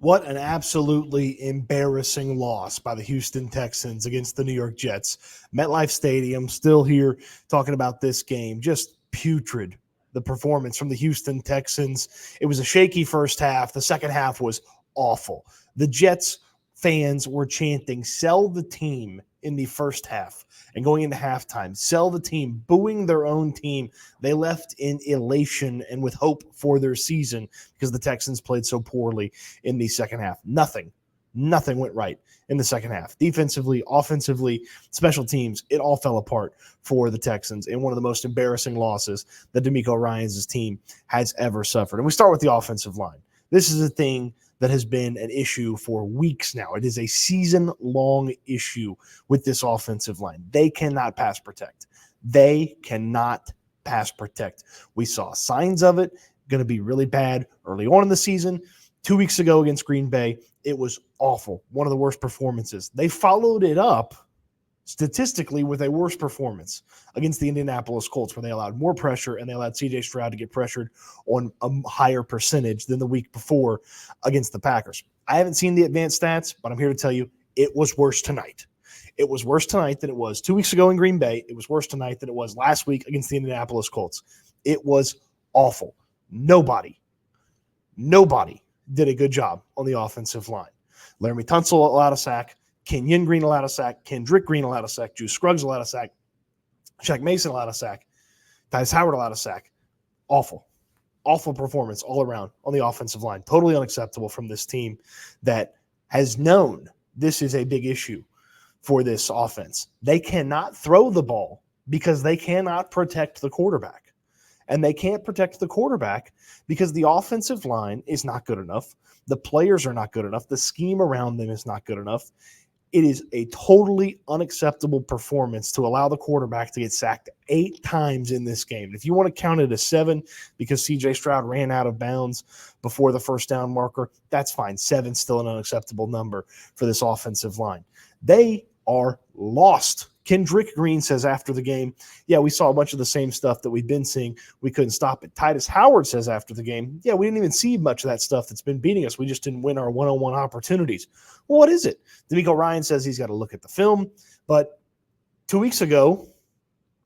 What an absolutely embarrassing loss by the Houston Texans against the New York Jets. MetLife Stadium, still here talking about this game. Just putrid, the performance from the Houston Texans. It was a shaky first half. The second half was awful. The Jets fans were chanting, "Sell the team," in the first half. And going into halftime, sell the team, booing their own team. They left in elation and with hope for their season because the Texans played so poorly in the second half. Nothing went right in the second half. Defensively, offensively, special teams, it all fell apart for the Texans in one of the most embarrassing losses that Nico Ryan's team has ever suffered. And we start with the offensive line. This is a thing that has been an issue for weeks now. It is a season-long issue with this offensive line. They cannot pass protect. They cannot pass protect. We saw signs of it. Going to be really bad early on in the season. 2 weeks ago against Green Bay, it was awful. One of the worst performances. They followed it up statistically with a worse performance against the Indianapolis Colts, where they allowed more pressure and they allowed CJ Stroud to get pressured on a higher percentage than the week before against the Packers. I haven't seen the advanced stats, but I'm here to tell you it was worse tonight. It was worse tonight than it was 2 weeks ago in Green Bay. It was worse tonight than it was last week against the Indianapolis Colts. It was awful. Nobody did a good job on the offensive line. Laramie Tunsil allowed a sack. Kenyon Green allowed a sack. Kendrick Green allowed a sack. Juice Scruggs allowed a sack. Shaq Mason allowed a sack. Tyus Howard allowed a sack. Awful performance all around on the offensive line. Totally unacceptable from this team that has known this is a big issue for this offense. They cannot throw the ball because they cannot protect the quarterback. And they can't protect the quarterback because the offensive line is not good enough. The players are not good enough. The scheme around them is not good enough. It is a totally unacceptable performance to allow the quarterback to get sacked 8 times in this game. If you want to count it as 7 because CJ Stroud ran out of bounds before the first down marker, that's fine. 7's still an unacceptable number for this offensive line. They are lost. Kendrick Green says after the game, yeah, we saw a bunch of the same stuff that we've been seeing. We couldn't stop it. Tyus Howard says after the game, yeah, we didn't even see much of that stuff that's been beating us. We just didn't win our one-on-one opportunities. Well, what is it? Nico Ryan says he's got to look at the film. But 2 weeks ago,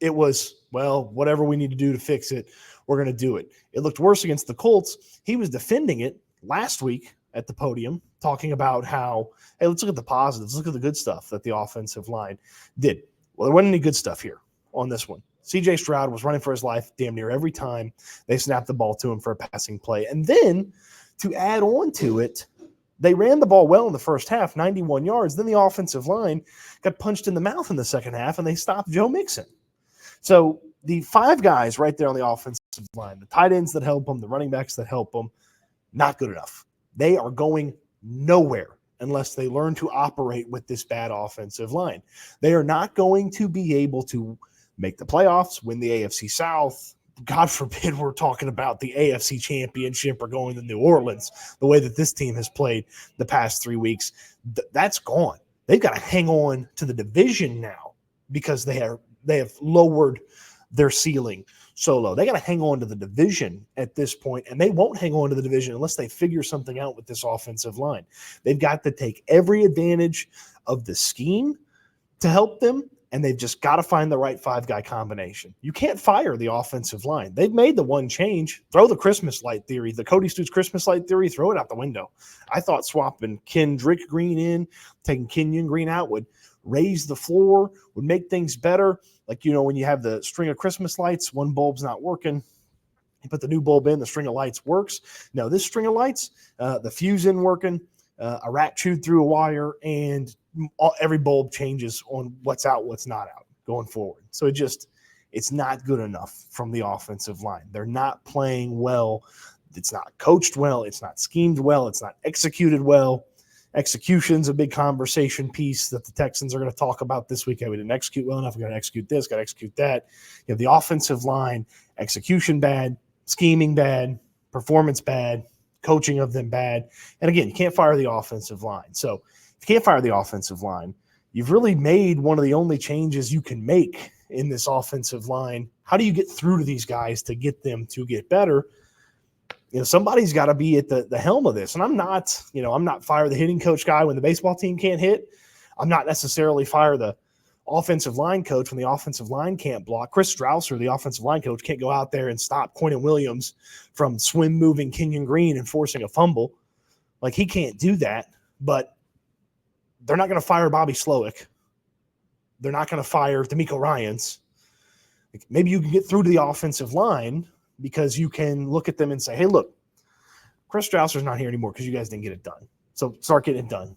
it was, well, whatever we need to do to fix it, we're going to do it. It looked worse against the Colts. He was defending it last week at the podium, talking about how, hey, let's look at the positives. Look at the good stuff that the offensive line did. Well, there wasn't any good stuff here on this one. CJ Stroud was running for his life damn near every time they snapped the ball to him for a passing play. And then to add on to it, they ran the ball well in the first half, 91 yards. Then the offensive line got punched in the mouth in the second half, and they stopped Joe Mixon. So the 5 guys right there on the offensive line, the tight ends that help them, the running backs that help them, not good enough. They are going nowhere unless they learn to operate with this bad offensive line. They are not going to be able to make the playoffs, win the AFC South. God forbid we're talking about the AFC Championship or going to New Orleans, the way that this team has played the past 3 weeks. That's gone. They've got to hang on to the division now because they have lowered their ceiling so low. They got to hang on to the division at this point, and they won't hang on to the division unless they figure something out with this offensive line. They've got to take every advantage of the scheme to help them, and they've just got to find the right 5-guy combination. You can't fire the offensive line. They've made the one change. Throw the Christmas light theory, the Cody Stoots Christmas light theory, throw it out the window. I thought swapping Kendrick Green in, taking Kenyon Green out would raise the floor, would make things better. Like, you know, when you have the string of Christmas lights, one bulb's not working. You put the new bulb in, the string of lights works. No, this string of lights, the fuse isn't working, a rat chewed through a wire, and every bulb changes on what's out, what's not out going forward. So it's not good enough from the offensive line. They're not playing well. It's not coached well. It's not schemed well. It's not executed well. Execution's a big conversation piece that the Texans are going to talk about this weekend. We didn't execute well enough. We're going to execute this, got to execute that. You have the offensive line, execution bad, scheming bad, performance bad, coaching of them bad. And again, you can't fire the offensive line. So if you can't fire the offensive line, you've really made one of the only changes you can make in this offensive line. How do you get through to these guys to get them to get better? Somebody's got to be at the helm of this. And I'm not fire the hitting coach guy when the baseball team can't hit. I'm not necessarily fire the offensive line coach when the offensive line can't block. Chris Strausser, the offensive line coach, can't go out there and stop Quentin Williams from swim moving Kenyon Green and forcing a fumble. Like, he can't do that. But they're not going to fire Bobby Slowick. They're not going to fire D'Amico Ryans. Maybe you can get through to the offensive line because you can look at them and say, hey, look, Chris Strausser's not here anymore because you guys didn't get it done. So start getting it done,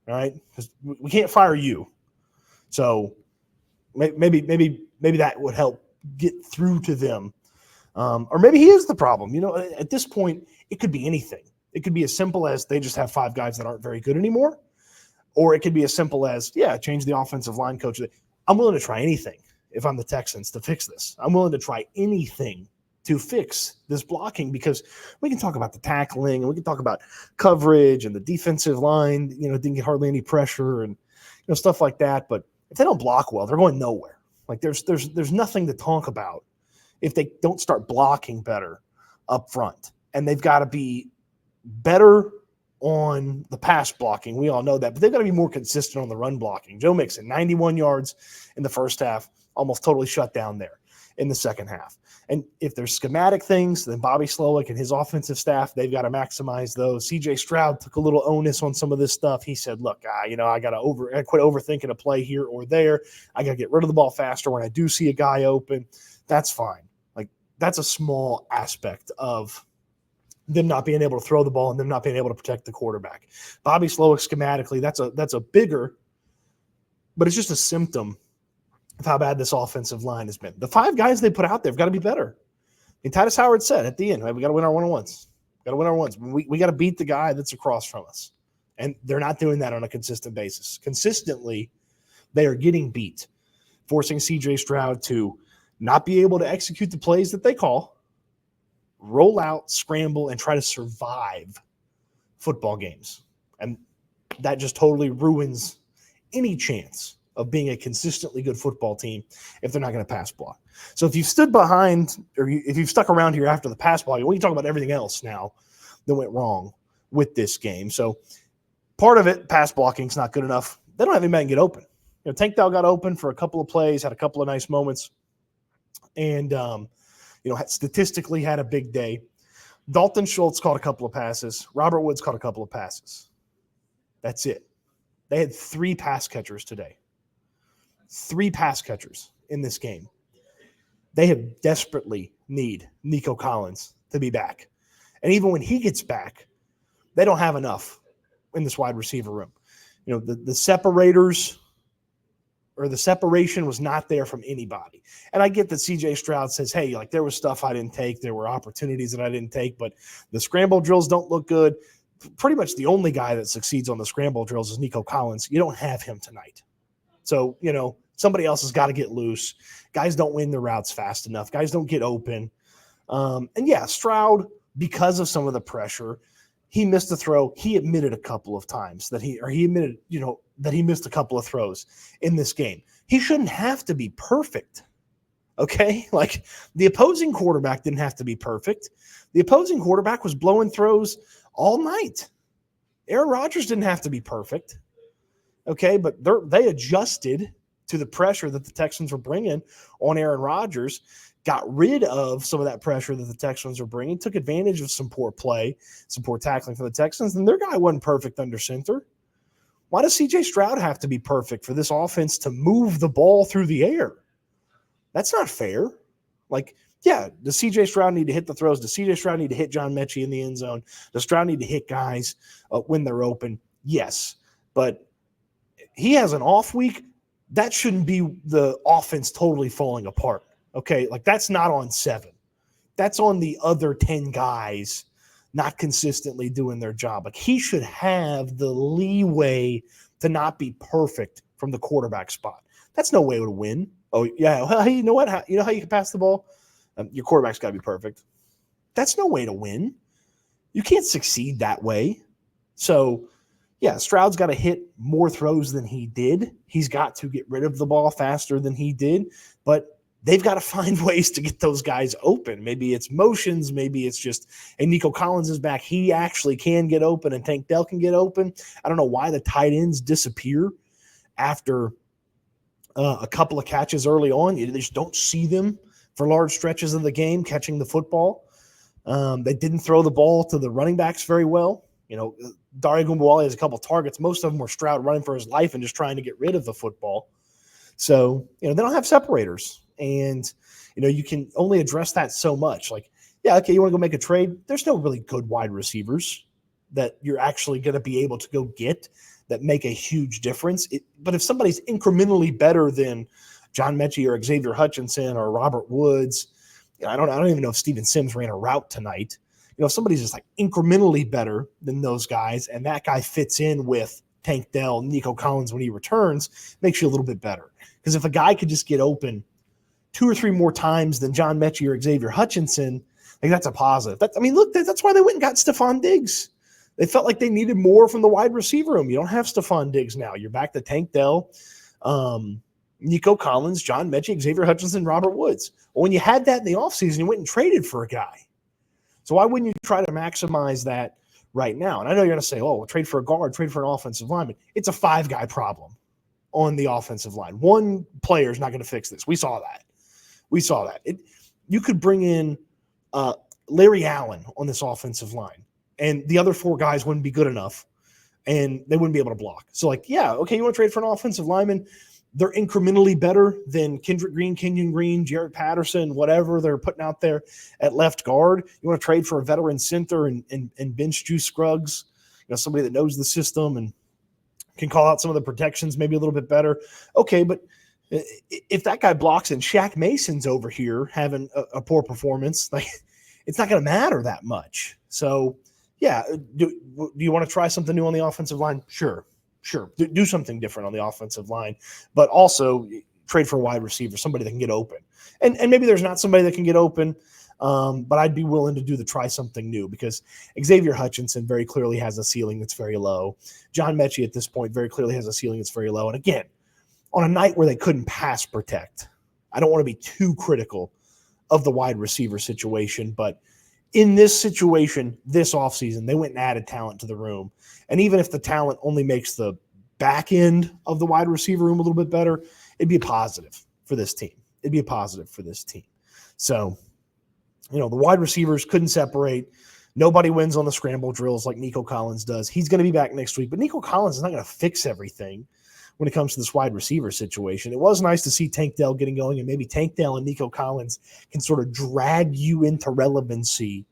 all right? Because we can't fire you. So maybe that would help get through to them. Or maybe he is the problem. At this point, it could be anything. It could be as simple as they just have 5 guys that aren't very good anymore. Or it could be as simple as, change the offensive line coach. I'm willing to try anything if I'm the Texans to fix this. I'm willing to try anything to fix this blocking, because we can talk about the tackling and we can talk about coverage and the defensive line, didn't get hardly any pressure and stuff like that. But if they don't block well, they're going nowhere. Like there's nothing to talk about if they don't start blocking better up front. And they've got to be better on the pass blocking. We all know that, but they've got to be more consistent on the run blocking. Joe Mixon, 91 yards in the first half, almost totally shut down there in the second half. And if there's schematic things, then Bobby Slowick and his offensive staff, they've got to maximize those. CJ Stroud took a little onus on some of this stuff. He said, look, I got to quit overthinking a play here or there. I got to get rid of the ball faster when I do see a guy open. That's fine. Like, that's a small aspect of them not being able to throw the ball and them not being able to protect the quarterback. Bobby Slowick schematically, that's a bigger, but it's just a symptom of how bad this offensive line has been. The 5 guys they put out there have got to be better. And Titus Howard said at the end, we got to win our one-on-ones. Got to win our ones. We got to beat the guy that's across from us. And they're not doing that on a consistent basis. Consistently, they are getting beat, forcing CJ Stroud to not be able to execute the plays that they call, roll out, scramble, and try to survive football games. And that just totally ruins any chance of being a consistently good football team if they're not going to pass block. So if you've stood behind, or if you've stuck around here after the pass block, we can talk about everything else now that went wrong with this game. So part of it, pass blocking is not good enough. They don't have anybody get open. Tank Dell got open for a couple of plays, had a couple of nice moments, and statistically had a big day. Dalton Schultz caught a couple of passes. Robert Woods caught a couple of passes. That's it. They had 3 pass catchers today. 3 pass catchers in this game. They have desperately need Nico Collins to be back. And even when he gets back, they don't have enough in this wide receiver room. The separators or the separation was not there from anybody. And I get that CJ Stroud says, hey, there was stuff I didn't take. There were opportunities that I didn't take, but the scramble drills don't look good. Pretty much the only guy that succeeds on the scramble drills is Nico Collins. You don't have him tonight. So, somebody else has got to get loose. Guys don't win their routes fast enough. Guys don't get open. Stroud, because of some of the pressure, he missed a throw. He admitted a couple of times that he missed a couple of throws in this game. He shouldn't have to be perfect. Okay? The opposing quarterback didn't have to be perfect. The opposing quarterback was blowing throws all night. Aaron Rodgers didn't have to be perfect. Okay, but they adjusted to the pressure that the Texans were bringing on Aaron Rodgers, got rid of some of that pressure that the Texans were bringing, took advantage of some poor play, some poor tackling for the Texans, and their guy wasn't perfect under center. Why does C.J. Stroud have to be perfect for this offense to move the ball through the air? That's not fair. Does C.J. Stroud need to hit the throws? Does C.J. Stroud need to hit John Mechie in the end zone? Does Stroud need to hit guys when they're open? Yes, but he has an off week. That shouldn't be the offense totally falling apart. Okay, that's not on 7. That's on the other 10 guys not consistently doing their job. He should have the leeway to not be perfect from the quarterback spot. That's no way to win. Oh, yeah, well, you know what? You know how you can pass the ball? Your quarterback's got to be perfect. That's no way to win. You can't succeed that way. So, Stroud's got to hit more throws than he did. He's got to get rid of the ball faster than he did. But they've got to find ways to get those guys open. Maybe it's motions. Maybe it's just, and Nico Collins is back. He actually can get open, and Tank Dell can get open. I don't know why the tight ends disappear after a couple of catches early on. You just don't see them for large stretches of the game catching the football. They didn't throw the ball to the running backs very well. Dare Ogunbowale has a couple targets. Most of them were Stroud running for his life and just trying to get rid of the football. So, they don't have separators. And, you can only address that so much. Like, yeah, okay, you want to go make a trade? There's no really good wide receivers that you're actually going to be able to go get that make a huge difference. But if somebody's incrementally better than John Mechie or Xavier Hutchinson or Robert Woods, I don't even know if Steven Sims ran a route tonight. If somebody's just like incrementally better than those guys, and that guy fits in with Tank Dell, Nico Collins when he returns, makes you a little bit better. Because if a guy could just get open 2 or 3 more times than John Mechie or Xavier Hutchinson, like that's a positive. That's why they went and got Stefon Diggs. They felt like they needed more from the wide receiver room. You don't have Stefon Diggs now. You're back to Tank Dell, Nico Collins, John Mechie, Xavier Hutchinson, Robert Woods. Well, when you had that in the offseason, you went and traded for a guy. So why wouldn't you try to maximize that right now? And I know you're going to say, oh, we'll trade for a guard, trade for an offensive lineman. It's a 5-guy problem on the offensive line. One player is not going to fix this. We saw that. You could bring in Larry Allen on this offensive line, and the other 4 guys wouldn't be good enough, and they wouldn't be able to block. So, you want to trade for an offensive lineman? They're incrementally better than Kendrick Green, Kenyon Green, Jared Patterson, whatever they're putting out there at left guard. You want to trade for a veteran center and bench Juice Scruggs, somebody that knows the system and can call out some of the protections maybe a little bit better. Okay, but if that guy blocks and Shaq Mason's over here having a poor performance, it's not going to matter that much. So, do you want to try something new on the offensive line? Sure. Do something different on the offensive line, but also trade for a wide receiver, somebody that can get open. And maybe there's not somebody that can get open, but I'd be willing to try something new because Xavier Hutchinson very clearly has a ceiling that's very low. John Mechie at this point very clearly has a ceiling that's very low. And again, on a night where they couldn't pass protect, I don't want to be too critical of the wide receiver situation, but in this situation, this offseason, they went and added talent to the room. And even if the talent only makes the back end of the wide receiver room a little bit better, it'd be a positive for this team. So, the wide receivers couldn't separate. Nobody wins on the scramble drills like Nico Collins does. He's going to be back next week, but Nico Collins is not going to fix everything when it comes to this wide receiver situation. It was nice to see Tank Dell getting going, and maybe Tank Dell and Nico Collins can sort of drag you into relevancy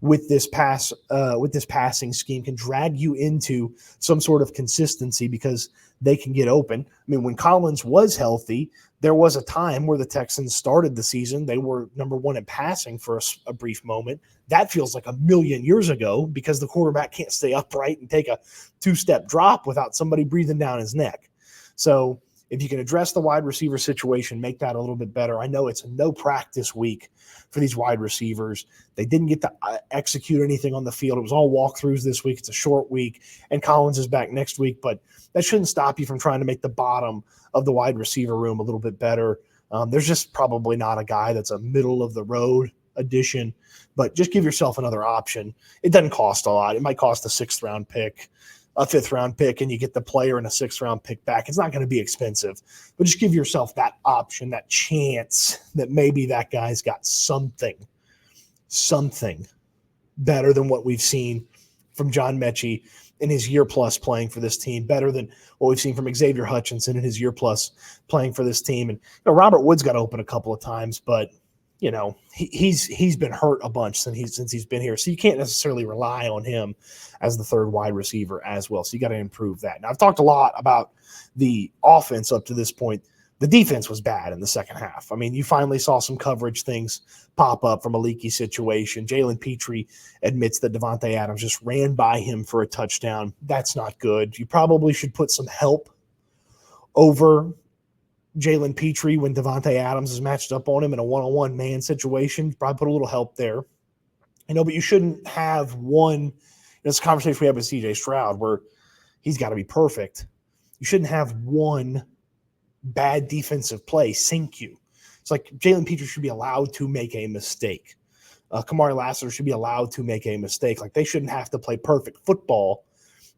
with this passing scheme, can drag you into some sort of consistency because they can get open. I mean, when Collins was healthy, there was a time where the Texans started the season. They were number 1 in passing for a brief moment. That feels like a million years ago because the quarterback can't stay upright and take a 2-step drop without somebody breathing down his neck. So if you can address the wide receiver situation, make that a little bit better. I know it's a no practice week for these wide receivers. They didn't get to execute anything on the field. It was all walkthroughs this week. It's a short week, and Collins is back next week, but that shouldn't stop you from trying to make the bottom of the wide receiver room a little bit better. There's just probably not a guy that's a middle of the road addition, but just give yourself another option. It doesn't cost a lot. It might cost a 6th-round pick, a 5th-round pick, and you get the player and a 6th-round pick back. It's not going to be expensive, but just give yourself that option, that chance that maybe that guy's got something better than what we've seen from John Mechie in his year plus playing for this team, better than what we've seen from Xavier Hutchinson in his year plus playing for this team. And Robert Woods got open a couple of times, but he's been hurt a bunch since he's been here. So you can't necessarily rely on him as the 3rd wide receiver as well. So you got to improve that. Now, I've talked a lot about the offense up to this point. The defense was bad in the second half. I mean, you finally saw some coverage things pop up from a leaky situation. Jalen Petrie admits that Davante Adams just ran by him for a touchdown. That's not good. You probably should put some help over Jalen Petrie when Davante Adams is matched up on him in a one-on-one man situation. Probably put a little help there. But you shouldn't have one – it's a conversation we have with CJ Stroud where he's got to be perfect. You shouldn't have one bad defensive play sink you. It's like Jalen Petrie should be allowed to make a mistake. Kamari Lassiter should be allowed to make a mistake. Like, they shouldn't have to play perfect football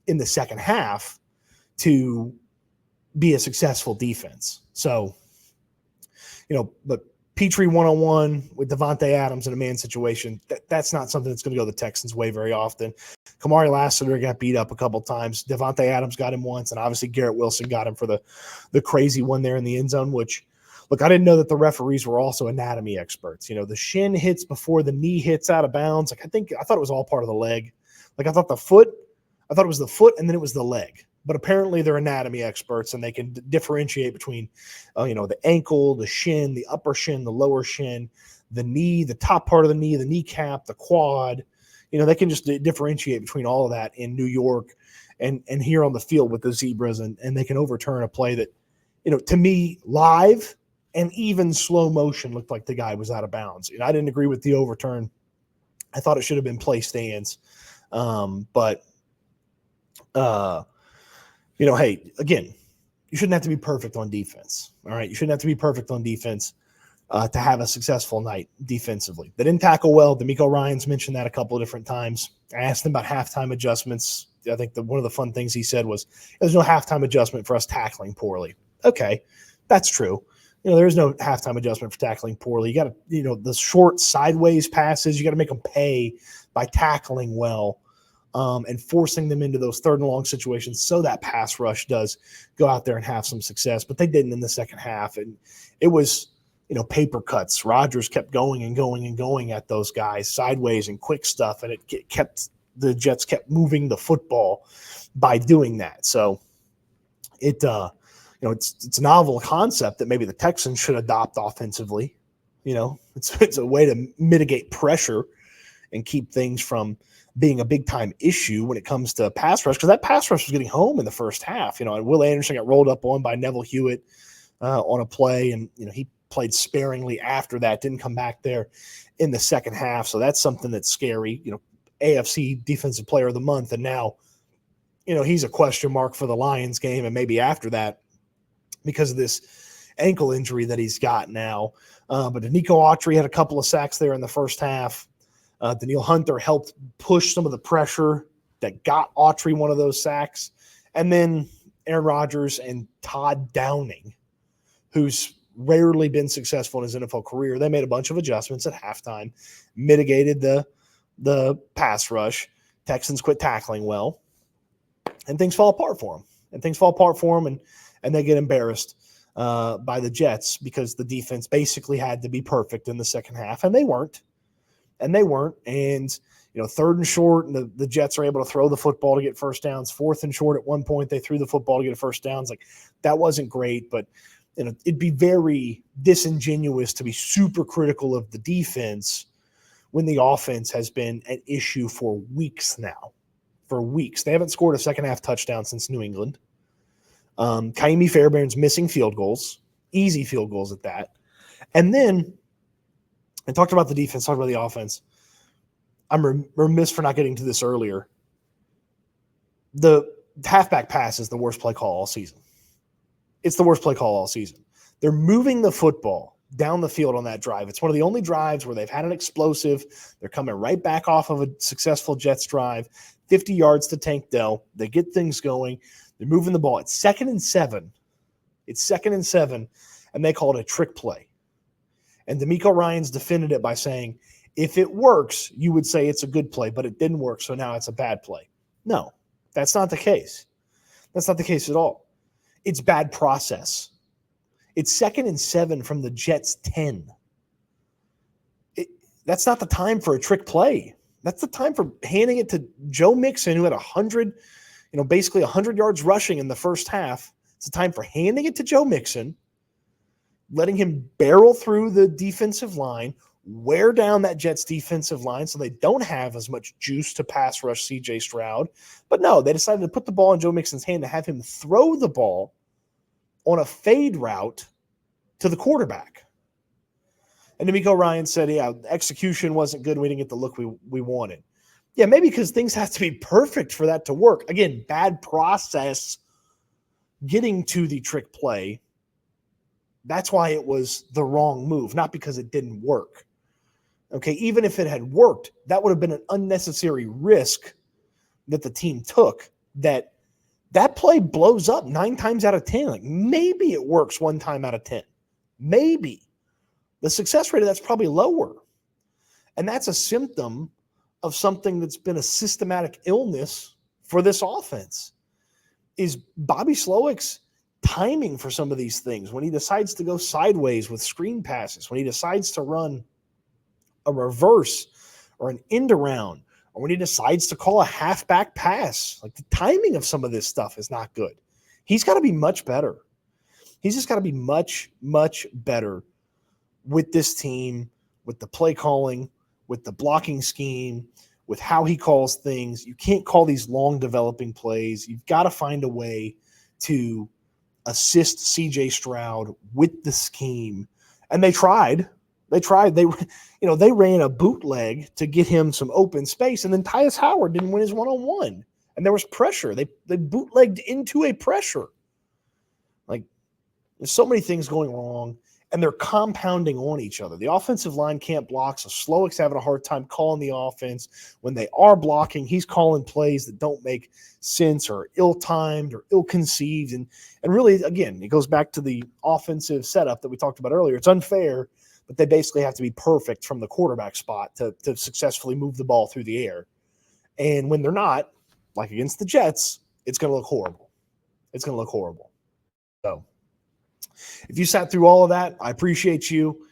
in the second half to be a successful defense. So, but Petrie one-on-one with Devontae Adams in a man situation, that's not something that's going to go the Texans' way very often. Kamari Lassiter got beat up a couple times. Devontae Adams got him once, and obviously Garrett Wilson got him for the crazy one there in the end zone, which, look, I didn't know that the referees were also anatomy experts. The shin hits before the knee hits out of bounds. Like, I thought it was all part of the leg. Like, I thought it was the foot and then it was the leg. But apparently they're anatomy experts, and they can differentiate between, the ankle, the shin, the upper shin, the lower shin, the knee, the top part of the knee, the kneecap, the quad. They can just differentiate between all of that in New York and here on the field with the Zebras, and they can overturn a play that, to me, live and even slow motion looked like the guy was out of bounds. I didn't agree with the overturn. I thought it should have been play stands. Hey, again, you shouldn't have to be perfect on defense. All right. You shouldn't have to be perfect on defense to have a successful night defensively. They didn't tackle well. D'Amico Ryans mentioned that a couple of different times. I asked him about halftime adjustments. I think one of the fun things he said was, there's no halftime adjustment for us tackling poorly. Okay, that's true. There is no halftime adjustment for tackling poorly. You got to, the short sideways passes, you got to make them pay by tackling well. And forcing them into those third and long situations so that pass rush does go out there and have some success. But they didn't in the second half. And it was, paper cuts. Rodgers kept going and going and going at those guys sideways and quick stuff. And the Jets kept moving the football by doing that. So it's a novel concept that maybe the Texans should adopt offensively. It's a way to mitigate pressure and keep things from being a big-time issue when it comes to pass rush, because that pass rush was getting home in the first half. And Will Anderson got rolled up on by Neville Hewitt on a play, and he played sparingly after that, didn't come back there in the second half. So that's something that's scary. AFC Defensive Player of the Month, and now, he's a question mark for the Lions game and maybe after that because of this ankle injury that he's got now. But Nico Autry had a couple of sacks there in the first half. Daniil Hunter helped push some of the pressure that got Autry one of those sacks. And then Aaron Rodgers and Todd Downing, who's rarely been successful in his NFL career, they made a bunch of adjustments at halftime, mitigated the pass rush. Texans quit tackling well, and things fall apart for them. And they get embarrassed by the Jets because the defense basically had to be perfect in the second half, and they weren't. And, third and short, and the Jets are able to throw the football to get first downs. Fourth and short, at one point, they threw the football to get a first downs. Like, that wasn't great, but it'd be very disingenuous to be super critical of the defense when the offense has been an issue for weeks now. For weeks. They haven't scored a second-half touchdown since New England. Kaimi Fairbairn's missing field goals, easy field goals at that. And then I talked about the defense, talked about the offense. I'm remiss for not getting to this earlier. The halfback pass is the worst play call all season. It's the worst play call all season. They're moving the football down the field on that drive. It's one of the only drives where they've had an explosive. They're coming right back off of a successful Jets drive, 50 yards to Tank Dell. They get things going. They're moving the ball. It's 2nd and 7. And they call it a trick play. And D'Amico Ryans defended it by saying, if it works, you would say it's a good play, but it didn't work, so now it's a bad play. No, that's not the case. That's not the case at all. It's bad process. It's 2nd and 7 from the Jets' 10. That's not the time for a trick play. That's the time for handing it to Joe Mixon, who had 100, basically 100 yards rushing in the first half. It's the time for handing it to Joe Mixon, letting him barrel through the defensive line, wear down that Jets defensive line so they don't have as much juice to pass rush C.J. Stroud. But no, they decided to put the ball in Joe Mixon's hand to have him throw the ball on a fade route to the quarterback. And D'Amico Ryans said, execution wasn't good. We didn't get the look we wanted. Yeah, maybe because things have to be perfect for that to work. Again, bad process getting to the trick play. That's why it was the wrong move, not because it didn't work. Okay, even if it had worked, that would have been an unnecessary risk that the team took. That play blows up 9 times out of 10. Like maybe it works 1 time out of 10. Maybe. The success rate of that's probably lower. And that's a symptom of something that's been a systematic illness for this offense. Is Bobby Slowick's timing for some of these things, when he decides to go sideways with screen passes, when he decides to run a reverse or an end around, or when he decides to call a halfback pass. Like the timing of some of this stuff is not good. He's got to be much better. He's just got to be much, much better with this team, with the play calling, with the blocking scheme, with how he calls things. You can't call these long developing plays. You've got to find a way to assist CJ Stroud with the scheme. And they tried. They ran a bootleg to get him some open space, and then Tyus Howard didn't win his one-on-one. And there was pressure. They bootlegged into a pressure. Like, there's so many things going wrong, and they're compounding on each other. The offensive line can't block, so Slowick's having a hard time calling the offense. When they are blocking, he's calling plays that don't make sense or ill-timed or ill-conceived. And really, again, it goes back to the offensive setup that we talked about earlier. It's unfair, but they basically have to be perfect from the quarterback spot to successfully move the ball through the air. And when they're not, like against the Jets, it's going to look horrible. It's going to look horrible. So if you sat through all of that, I appreciate you.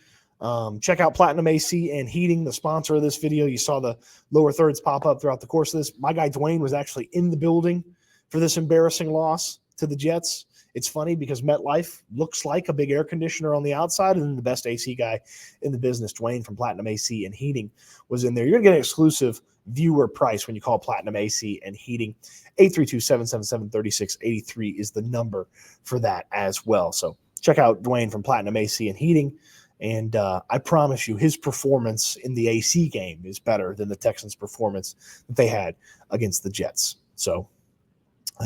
Check out Platinum AC and Heating, the sponsor of this video. You saw the lower thirds pop up throughout the course of this. My guy Dwyane was actually in the building for this embarrassing loss to the Jets. It's funny because MetLife looks like a big air conditioner on the outside, and then the best AC guy in the business, Dwyane from Platinum AC and Heating, was in there. You're going to get an exclusive viewer price when you call Platinum AC and Heating. 832-777-3683 is the number for that as well. So check out Dwyane from Platinum AC and Heating, and I promise you his performance in the AC game is better than the Texans' performance that they had against the Jets. So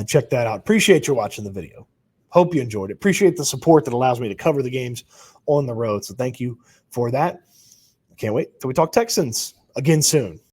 check that out. Appreciate you watching the video. Hope you enjoyed it. Appreciate the support that allows me to cover the games on the road. So thank you for that. Can't wait till we talk Texans again soon.